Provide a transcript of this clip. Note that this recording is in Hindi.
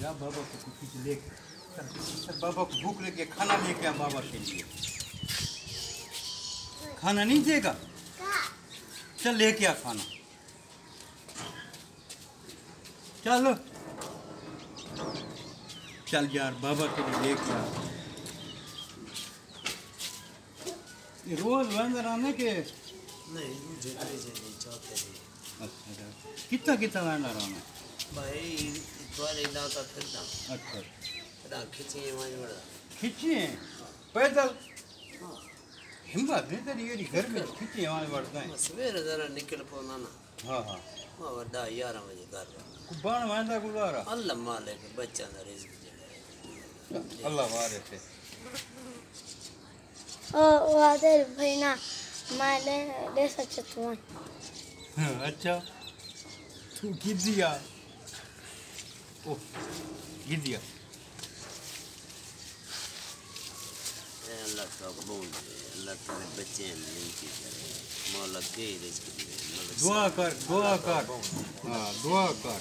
जा बाबा को कुछ ले, बाबा को भूख लगी, खाना लेके आ बाबा के लिए। खाना नहीं देगा? चल लेके आ खाना, चलो चल यार बाबा के लिए लेके आ। रोज बंद रहने के नहीं मुझे नहीं चाहते नहीं। अच्छा कितना कितना रहना रहना भाई तुम्हारे इलाका फिरना। अच्छा फिर खिंचिए वहीं बड़ा खींचिए पैदल। हिम्मत नहीं तेरी ये घर में खींचिए वहाँ बढ़ता है। सवेरे जरा निकल पौना ना। हाँ हाँ मैं वड्डा 11 बजे घर बाण वांदा गुजारा अल्लाह मालिक बच्चा ना रिस्क अल्लाह वारे से ओ वादर भाई ना माले ले सकते तुम। अच्छा तू गिर दिया। ओ गिर दिया। अल्लाह का कबूल अल्लाह तेरे बच्चे नहीं की करे मौला के रिस्क दे दुआ कर हाँ दुआ कर।